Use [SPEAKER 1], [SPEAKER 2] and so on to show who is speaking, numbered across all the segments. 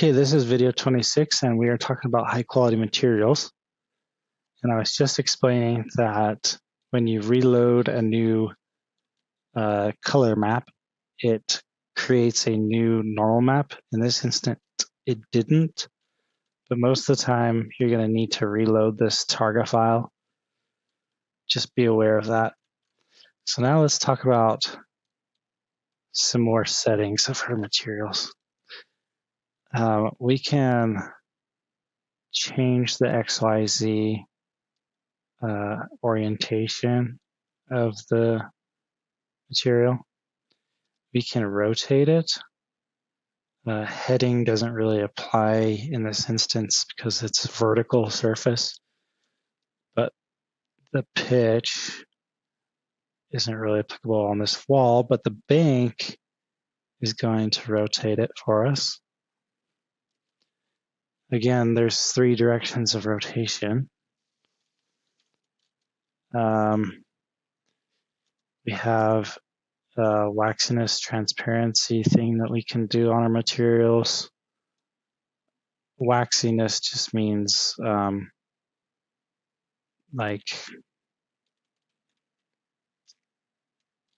[SPEAKER 1] Okay, this is video 26, and we are talking about high quality materials. And I was just explaining that when you reload a new color map, it creates a new normal map. In this instance, it didn't, but most of the time you're going to need to reload this target file. Just be aware of that. So now let's talk about some more settings of our materials. We can change the XYZ orientation of the material. We can rotate it. Heading doesn't really apply in this instance because it's a vertical surface, but the pitch isn't really applicable on this wall, but the bank is going to rotate it for us. Again, there's 3 directions of rotation. We have a waxiness transparency thing that we can do on our materials. Waxiness just means like,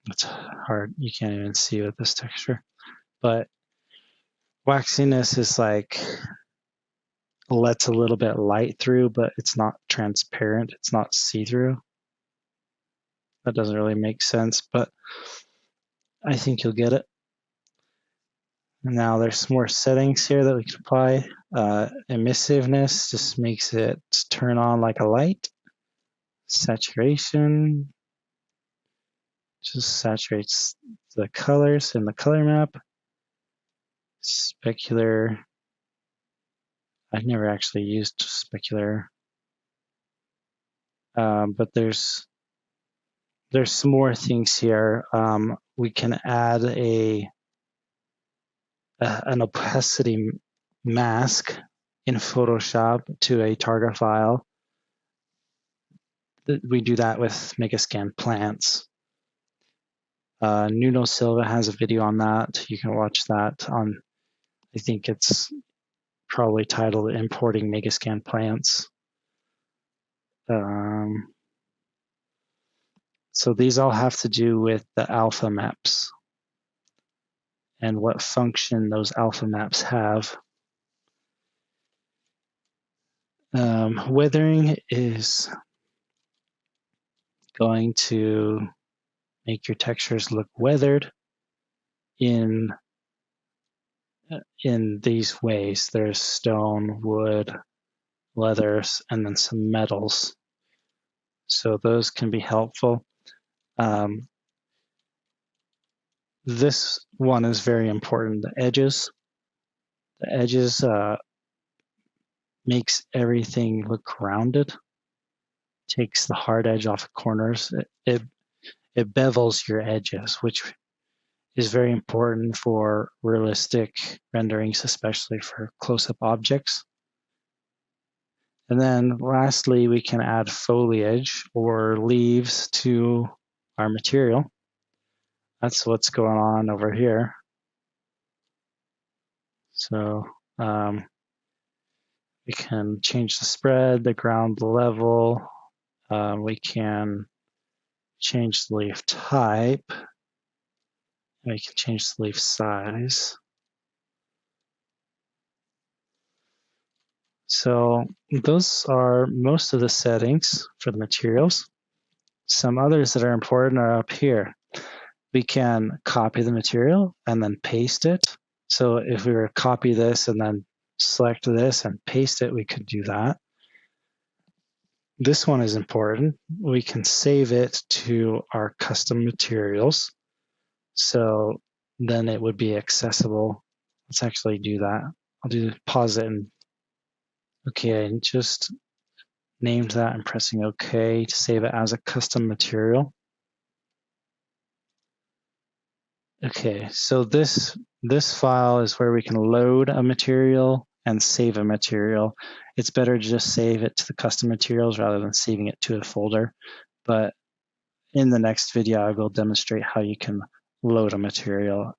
[SPEAKER 1] it's hard, you can't even see with this texture, but waxiness is like lets a little bit light through, but it's not transparent, it's not see-through. That doesn't really make sense, but I think you'll get it. Now there's some more settings here that we can apply. Emissiveness just makes it turn on like a light. Saturation just saturates the colors in the color map. Specular, I've never actually used specular, but there's some more things here. We can add an opacity mask in Photoshop to a target file. We do that with Megascan plants. Nuno Silva has a video on that. You can watch that on, I think it's probably titled Importing Megascan Plants. So these all have to do with the alpha maps and what function those alpha maps have. Weathering is going to make your textures look weathered in these ways. There's stone, wood, leathers, and then some metals. So those can be helpful. This one is very important, the edges. The edges makes everything look rounded, takes the hard edge off the corners. It bevels your edges, which is very important for realistic renderings, especially for close-up objects. And then lastly, we can add foliage or leaves to our material. That's what's going on over here. So we can change the spread, the ground level. We can change the leaf type. We can change the leaf size. So those are most of the settings for the materials. Some others that are important are up here. We can copy the material and then paste it. So if we were to copy this and then select this and paste it, we could do that. This one is important. We can save it to our custom materials. So then it would be accessible. Let's actually do that. I'll pause it and okay, and just named that and pressing OK to save it as a custom material. Okay, so this file is where we can load a material and save a material. It's better to just save it to the custom materials rather than saving it to a folder. But in the next video, I will demonstrate how you can load a material